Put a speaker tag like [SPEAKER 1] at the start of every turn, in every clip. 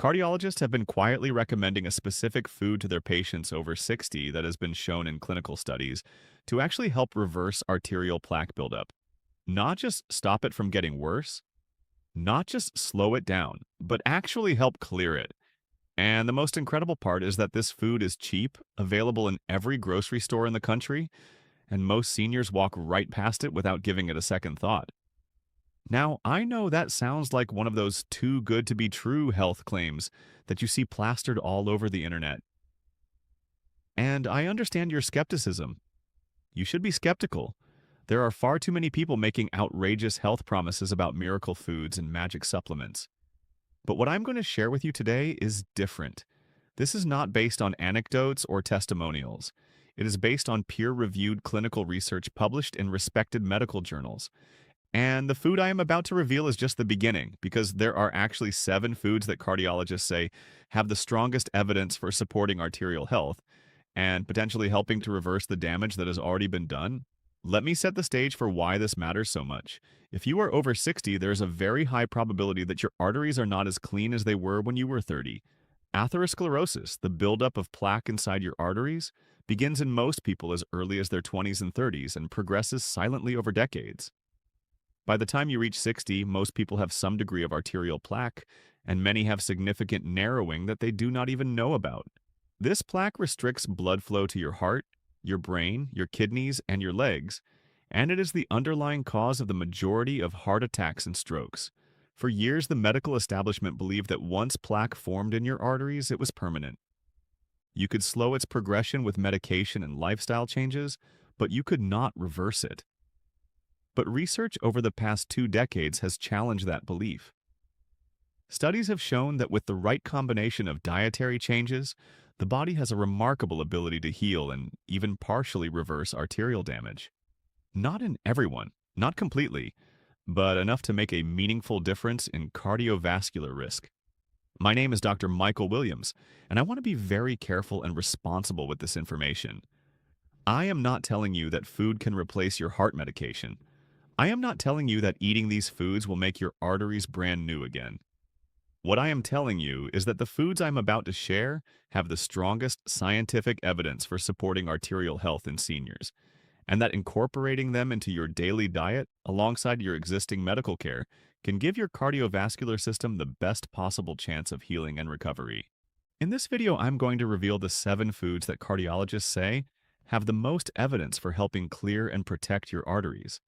[SPEAKER 1] Cardiologists have been quietly recommending a specific food to their patients over 60 that has been shown in clinical studies to actually help reverse arterial plaque buildup. Not just stop it from getting worse, not just slow it down, but actually help clear it. And the most incredible part is that this food is cheap, available in every grocery store in the country, and most seniors walk right past it without giving it a second thought. Now, I know that sounds like one of those too good to be true health claims that you see plastered all over the internet. And I understand your skepticism. You should be skeptical. There are far too many people making outrageous health promises about miracle foods and magic supplements. But what I'm going to share with you today is different. This is not based on anecdotes or testimonials. It is based on peer-reviewed clinical research published in respected medical journals. And the food I am about to reveal is just the beginning, because there are actually 7 foods that cardiologists say have the strongest evidence for supporting arterial health and potentially helping to reverse the damage that has already been done. Let me set the stage for why this matters so much. If you are over 60, there is a very high probability that your arteries are not as clean as they were when you were 30. Atherosclerosis, the buildup of plaque inside your arteries, begins in most people as early as their 20s and 30s and progresses silently over decades. By the time you reach 60, most people have some degree of arterial plaque, and many have significant narrowing that they do not even know about. This plaque restricts blood flow to your heart, your brain, your kidneys, and your legs, and it is the underlying cause of the majority of heart attacks and strokes. For years, the medical establishment believed that once plaque formed in your arteries, it was permanent. You could slow its progression with medication and lifestyle changes, but you could not reverse it. But research over the past 2 decades has challenged that belief. Studies have shown that with the right combination of dietary changes, the body has a remarkable ability to heal and even partially reverse arterial damage. Not in everyone, not completely, but enough to make a meaningful difference in cardiovascular risk. My name is Dr. Michael Williams, and I want to be very careful and responsible with this information. I am not telling you that food can replace your heart medication. I am not telling you that eating these foods will make your arteries brand new again. What I am telling you is that the foods I'm about to share have the strongest scientific evidence for supporting arterial health in seniors, and that incorporating them into your daily diet alongside your existing medical care can give your cardiovascular system the best possible chance of healing and recovery. In this video, I'm going to reveal the 7 foods that cardiologists say have the most evidence for helping clear and protect your arteries.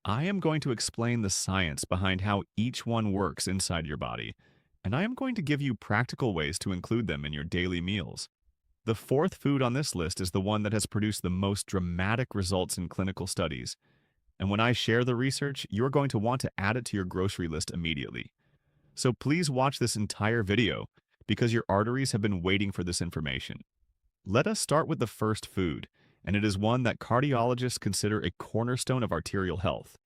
[SPEAKER 1] I am going to explain the science behind how each one works inside your body, and I am going to give you practical ways to include them in your daily meals. The 4th food on this list is the one that has produced the most dramatic results in clinical studies, and when I share the research, you're going to want to add it to your grocery list immediately. So please watch this entire video, because your arteries have been waiting for this information. Let us start with the first food, and it is one that cardiologists consider a cornerstone of arterial health.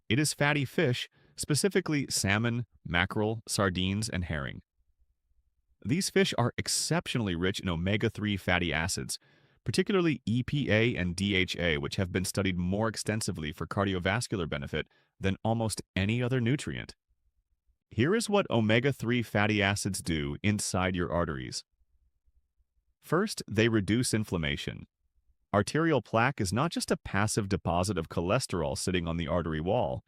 [SPEAKER 1] It is fatty fish, specifically salmon, mackerel, sardines, and herring. These fish are exceptionally rich in omega-3 fatty acids, particularly EPA and DHA, which have been studied more extensively for cardiovascular benefit than almost any other nutrient. Here is what omega-3 fatty acids do inside your arteries. First, they reduce inflammation. Arterial plaque is not just a passive deposit of cholesterol sitting on the artery wall.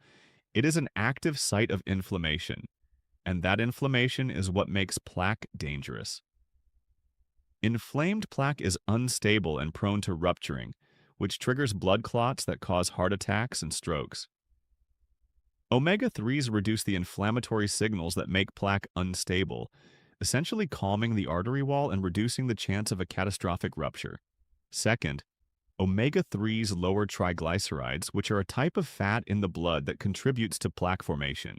[SPEAKER 1] It is an active site of inflammation, and that inflammation is what makes plaque dangerous. Inflamed plaque is unstable and prone to rupturing, which triggers blood clots that cause heart attacks and strokes. Omega-3s reduce the inflammatory signals that make plaque unstable, essentially calming the artery wall and reducing the chance of a catastrophic rupture. Second, omega-3s lower triglycerides, which are a type of fat in the blood that contributes to plaque formation.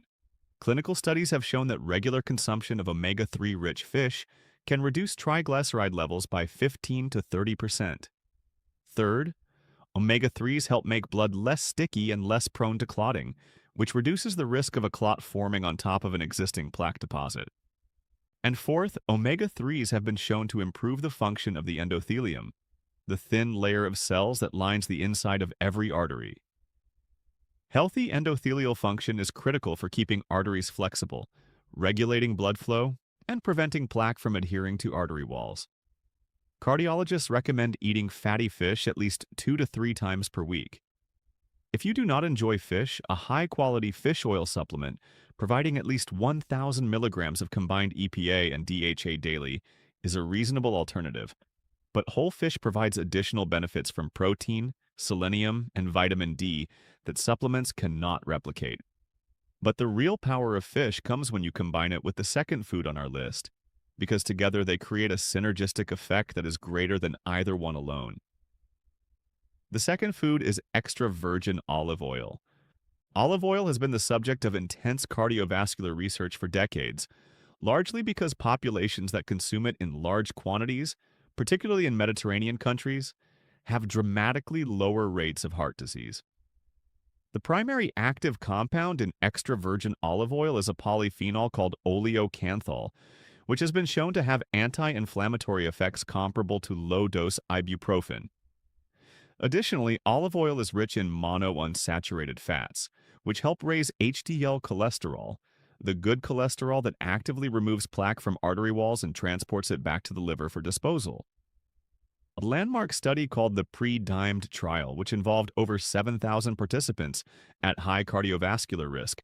[SPEAKER 1] Clinical studies have shown that regular consumption of omega-3 rich fish can reduce triglyceride levels by 15 to 30%. Third, omega-3s help make blood less sticky and less prone to clotting, which reduces the risk of a clot forming on top of an existing plaque deposit. And fourth, omega-3s have been shown to improve the function of the endothelium, the thin layer of cells that lines the inside of every artery. Healthy endothelial function is critical for keeping arteries flexible, regulating blood flow, and preventing plaque from adhering to artery walls. Cardiologists recommend eating fatty fish at least 2 to 3 times per week. If you do not enjoy fish, a high-quality fish oil supplement providing at least 1,000 milligrams of combined EPA and DHA daily is a reasonable alternative. But whole fish provides additional benefits from protein, selenium, and vitamin D that supplements cannot replicate. But the real power of fish comes when you combine it with the second food on our list, because together they create a synergistic effect that is greater than either one alone. The second food is extra virgin olive oil. Olive oil has been the subject of intense cardiovascular research for decades, largely because populations that consume it in large quantities, particularly in Mediterranean countries, have dramatically lower rates of heart disease. The primary active compound in extra virgin olive oil is a polyphenol called oleocanthal, which has been shown to have anti-inflammatory effects comparable to low-dose ibuprofen. Additionally, olive oil is rich in monounsaturated fats, which help raise HDL cholesterol, the good cholesterol that actively removes plaque from artery walls and transports it back to the liver for disposal. A landmark study called the PREDIMED trial, which involved over 7,000 participants at high cardiovascular risk,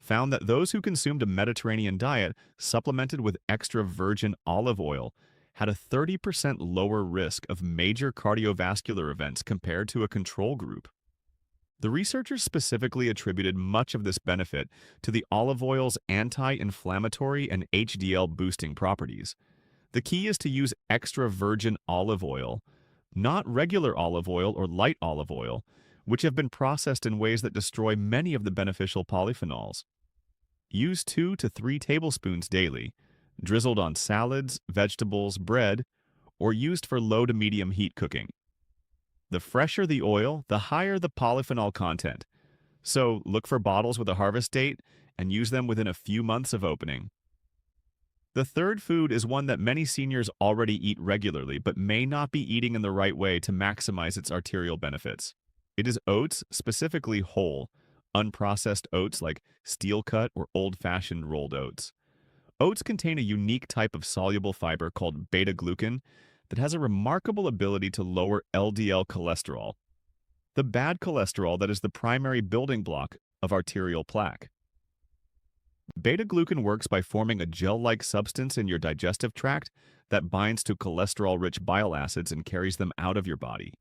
[SPEAKER 1] found that those who consumed a Mediterranean diet supplemented with extra virgin olive oil had a 30% lower risk of major cardiovascular events compared to a control group. The researchers specifically attributed much of this benefit to the olive oil's anti-inflammatory and HDL-boosting properties. The key is to use extra virgin olive oil, not regular olive oil or light olive oil, which have been processed in ways that destroy many of the beneficial polyphenols. Use 2 to 3 tablespoons daily, drizzled on salads, vegetables, bread, or used for low to medium heat cooking. The fresher the oil, the higher the polyphenol content. So look for bottles with a harvest date and use them within a few months of opening. The third food is one that many seniors already eat regularly but may not be eating in the right way to maximize its arterial benefits. It is oats, specifically whole, unprocessed oats like steel-cut or old-fashioned rolled oats. Oats contain a unique type of soluble fiber called beta-glucan that has a remarkable ability to lower LDL cholesterol, the bad cholesterol that is the primary building block of arterial plaque. Beta-glucan works by forming a gel-like substance in your digestive tract that binds to cholesterol-rich bile acids and carries them out of your body.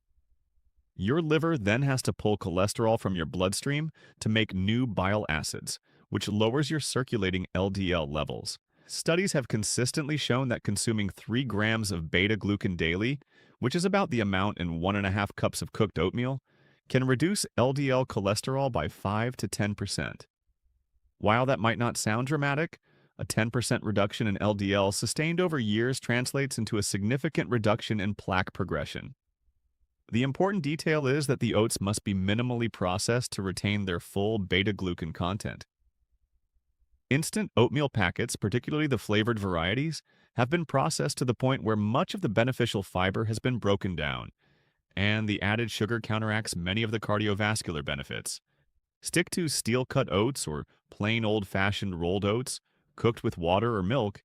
[SPEAKER 1] Your liver then has to pull cholesterol from your bloodstream to make new bile acids, which lowers your circulating LDL levels. Studies have consistently shown that consuming 3 grams of beta-glucan daily, which is about the amount in 1.5 cups of cooked oatmeal, can reduce LDL cholesterol by 5 to 10%. While that might not sound dramatic, a 10% reduction in LDL sustained over years translates into a significant reduction in plaque progression. The important detail is that the oats must be minimally processed to retain their full beta-glucan content. Instant oatmeal packets, particularly the flavored varieties, have been processed to the point where much of the beneficial fiber has been broken down, and the added sugar counteracts many of the cardiovascular benefits. Stick to steel-cut oats or plain old-fashioned rolled oats, cooked with water or milk,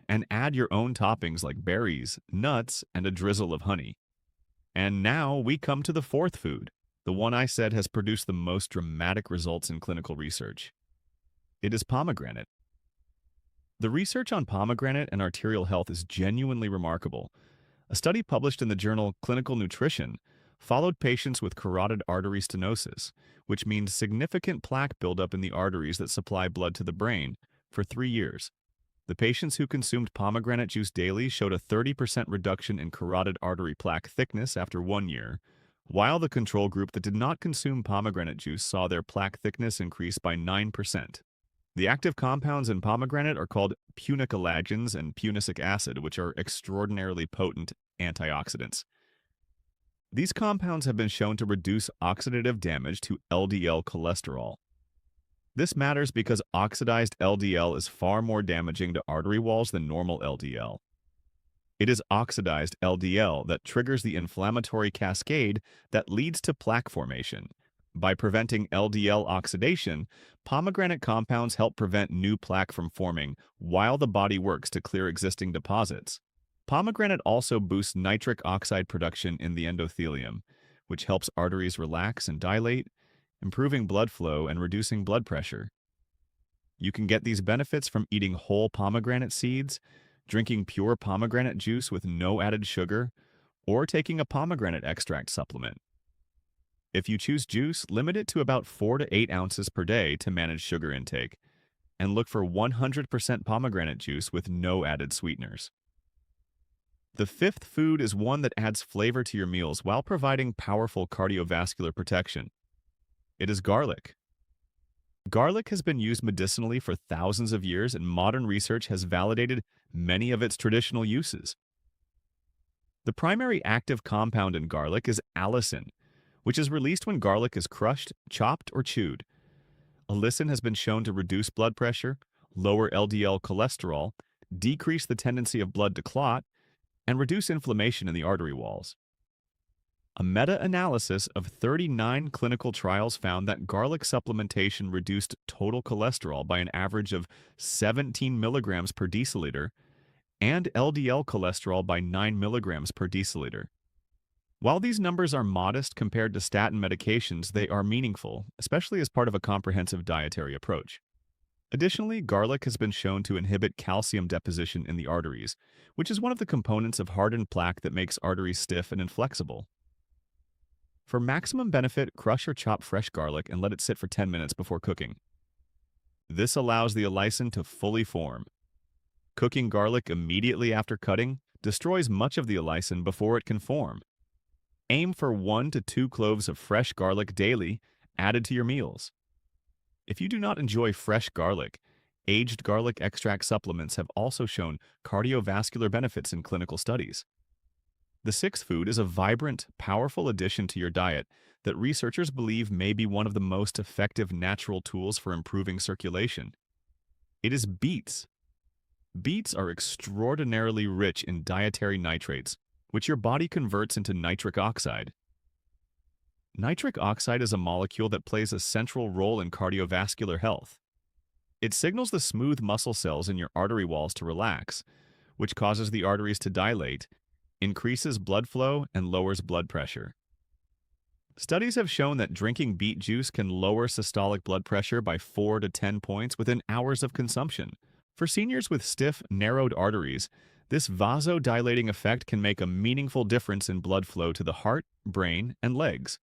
[SPEAKER 1] and add your own toppings like berries, nuts, and a drizzle of honey. And now we come to the fourth food, the one I said has produced the most dramatic results in clinical research. It is pomegranate. The research on pomegranate and arterial health is genuinely remarkable. A study published in the journal Clinical Nutrition followed patients with carotid artery stenosis, which means significant plaque buildup in the arteries that supply blood to the brain, for 3 years. The patients who consumed pomegranate juice daily showed a 30% reduction in carotid artery plaque thickness after 1 year, while the control group that did not consume pomegranate juice saw their plaque thickness increase by 9%. The active compounds in pomegranate are called punicalagins and punicic acid, which are extraordinarily potent antioxidants. These compounds have been shown to reduce oxidative damage to LDL cholesterol. This matters because oxidized LDL is far more damaging to artery walls than normal LDL. It is oxidized LDL that triggers the inflammatory cascade that leads to plaque formation. By preventing LDL oxidation, pomegranate compounds help prevent new plaque from forming while the body works to clear existing deposits. Pomegranate also boosts nitric oxide production in the endothelium, which helps arteries relax and dilate, improving blood flow and reducing blood pressure. You can get these benefits from eating whole pomegranate seeds, drinking pure pomegranate juice with no added sugar, or taking a pomegranate extract supplement. If you choose juice, limit it to about 4 to 8 ounces per day to manage sugar intake, and look for 100% pomegranate juice with no added sweeteners. The fifth food is one that adds flavor to your meals while providing powerful cardiovascular protection. It is garlic. Garlic has been used medicinally for thousands of years, and modern research has validated many of its traditional uses. The primary active compound in garlic is allicin, which is released when garlic is crushed, chopped, or chewed. Allicin has been shown to reduce blood pressure, lower LDL cholesterol, decrease the tendency of blood to clot, and reduce inflammation in the artery walls. A meta-analysis of 39 clinical trials found that garlic supplementation reduced total cholesterol by an average of 17 milligrams per deciliter and LDL cholesterol by 9 milligrams per deciliter. While these numbers are modest compared to statin medications, they are meaningful, especially as part of a comprehensive dietary approach. Additionally, garlic has been shown to inhibit calcium deposition in the arteries, which is one of the components of hardened plaque that makes arteries stiff and inflexible. For maximum benefit, crush or chop fresh garlic and let it sit for 10 minutes before cooking. This allows the allicin to fully form. Cooking garlic immediately after cutting destroys much of the allicin before it can form. Aim for 1 to 2 cloves of fresh garlic daily, added to your meals. If you do not enjoy fresh garlic, aged garlic extract supplements have also shown cardiovascular benefits in clinical studies. The sixth food is a vibrant, powerful addition to your diet that researchers believe may be one of the most effective natural tools for improving circulation. It is beets. Beets are extraordinarily rich in dietary nitrates, which your body converts into nitric oxide. Nitric oxide is a molecule that plays a central role in cardiovascular health. It signals the smooth muscle cells in your artery walls to relax, which causes the arteries to dilate, increases blood flow, and lowers blood pressure. Studies have shown that drinking beet juice can lower systolic blood pressure by 4 to 10 points within hours of consumption. For seniors with stiff, narrowed arteries, this vasodilating effect can make a meaningful difference in blood flow to the heart, brain, and legs.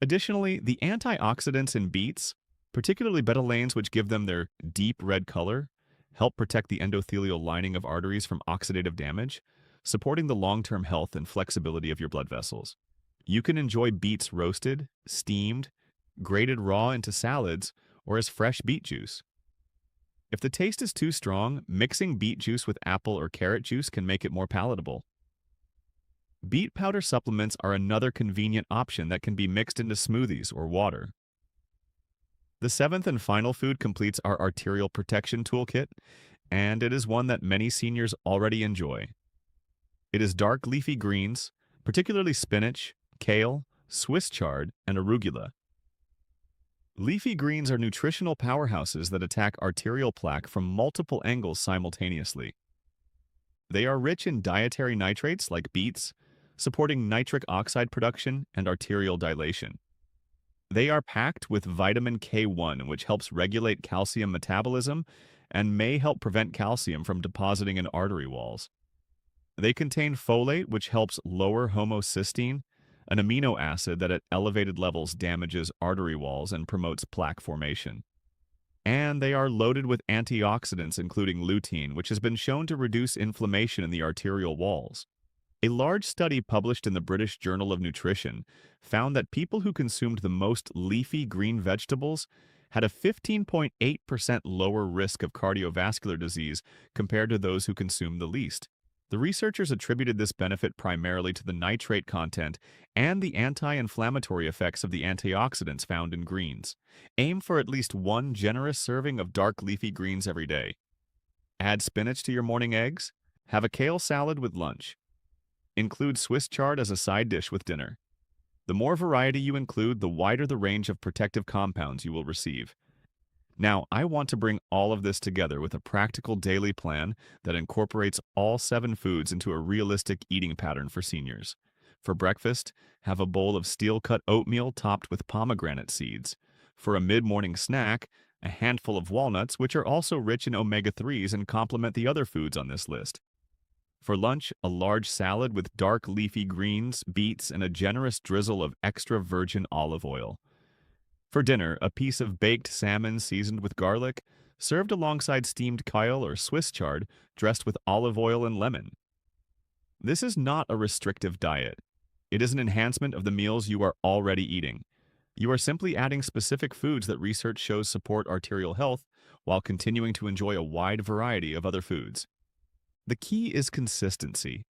[SPEAKER 1] Additionally, the antioxidants in beets, particularly betalains, which give them their deep red color, help protect the endothelial lining of arteries from oxidative damage, supporting the long-term health and flexibility of your blood vessels. You can enjoy beets roasted, steamed, grated raw into salads, or as fresh beet juice. If the taste is too strong, mixing beet juice with apple or carrot juice can make it more palatable. Beet powder supplements are another convenient option that can be mixed into smoothies or water. The seventh and final food completes our arterial protection toolkit, and it is one that many seniors already enjoy. It is dark leafy greens, particularly spinach, kale, Swiss chard, and arugula. Leafy greens are nutritional powerhouses that attack arterial plaque from multiple angles simultaneously. They are rich in dietary nitrates like beets, supporting nitric oxide production and arterial dilation. They are packed with vitamin K1, which helps regulate calcium metabolism and may help prevent calcium from depositing in artery walls. They contain folate, which helps lower homocysteine, an amino acid that at elevated levels damages artery walls and promotes plaque formation. And they are loaded with antioxidants, including lutein, which has been shown to reduce inflammation in the arterial walls. A large study published in the British Journal of Nutrition found that people who consumed the most leafy green vegetables had a 15.8% lower risk of cardiovascular disease compared to those who consumed the least. The researchers attributed this benefit primarily to the nitrate content and the anti-inflammatory effects of the antioxidants found in greens. Aim for at least 1 generous serving of dark leafy greens every day. Add spinach to your morning eggs. Have a kale salad with lunch. Include Swiss chard as a side dish with dinner. The more variety you include, the wider the range of protective compounds you will receive. Now, I want to bring all of this together with a practical daily plan that incorporates all 7 foods into a realistic eating pattern for seniors. For breakfast, have a bowl of steel-cut oatmeal topped with pomegranate seeds. For a mid-morning snack, a handful of walnuts, which are also rich in omega-3s and complement the other foods on this list. For lunch, a large salad with dark leafy greens, beets, and a generous drizzle of extra virgin olive oil. For dinner, a piece of baked salmon seasoned with garlic, served alongside steamed kale or Swiss chard, dressed with olive oil and lemon. This is not a restrictive diet. It is an enhancement of the meals you are already eating. You are simply adding specific foods that research shows support arterial health while continuing to enjoy a wide variety of other foods. The key is consistency.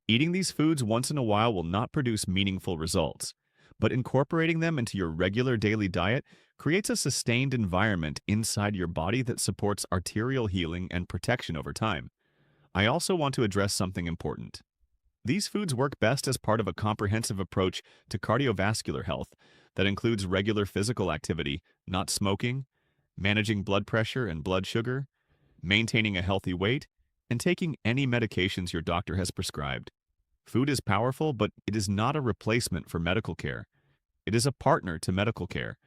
[SPEAKER 1] Eating these foods once in a while will not produce meaningful results, but incorporating them into your regular daily diet creates a sustained environment inside your body that supports arterial healing and protection over time. I also want to address something important. These foods work best as part of a comprehensive approach to cardiovascular health that includes regular physical activity, not smoking, managing blood pressure and blood sugar, maintaining a healthy weight, and taking any medications your doctor has prescribed. Food is powerful, but it is not a replacement for medical care. It is a partner to medical care,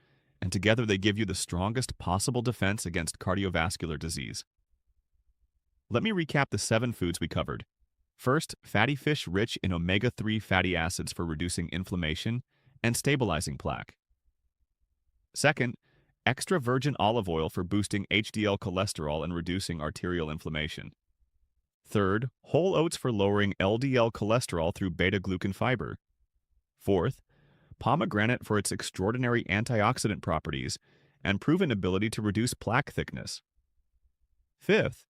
[SPEAKER 1] and together they give you the strongest possible defense against cardiovascular disease. Let me recap the 7 foods we covered. First, fatty fish rich in omega-3 fatty acids for reducing inflammation and stabilizing plaque. Second, extra virgin olive oil for boosting HDL cholesterol and reducing arterial inflammation. Third, whole oats for lowering LDL cholesterol through beta-glucan fiber. Fourth, pomegranate for its extraordinary antioxidant properties and proven ability to reduce plaque thickness. Fifth,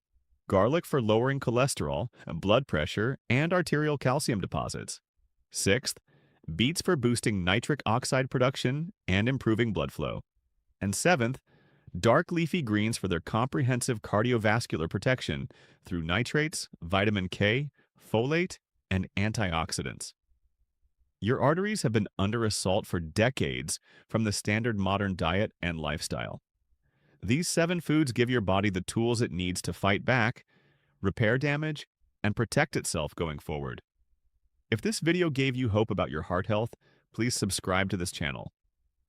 [SPEAKER 1] garlic for lowering cholesterol, blood pressure, and arterial calcium deposits. Sixth, beets for boosting nitric oxide production and improving blood flow. And seventh, dark leafy greens for their comprehensive cardiovascular protection through nitrates, vitamin K, folate, and antioxidants. Your arteries have been under assault for decades from the standard modern diet and lifestyle. These 7 foods give your body the tools it needs to fight back, repair damage, and protect itself going forward. If this video gave you hope about your heart health, please subscribe to this channel.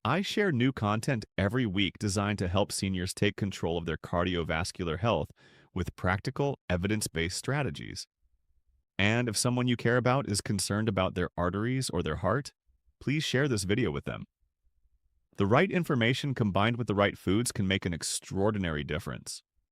[SPEAKER 1] I share new content every week designed to help seniors take control of their cardiovascular health with practical, evidence-based strategies. And if someone you care about is concerned about their arteries or their heart, please share this video with them. The right information combined with the right foods can make an extraordinary difference.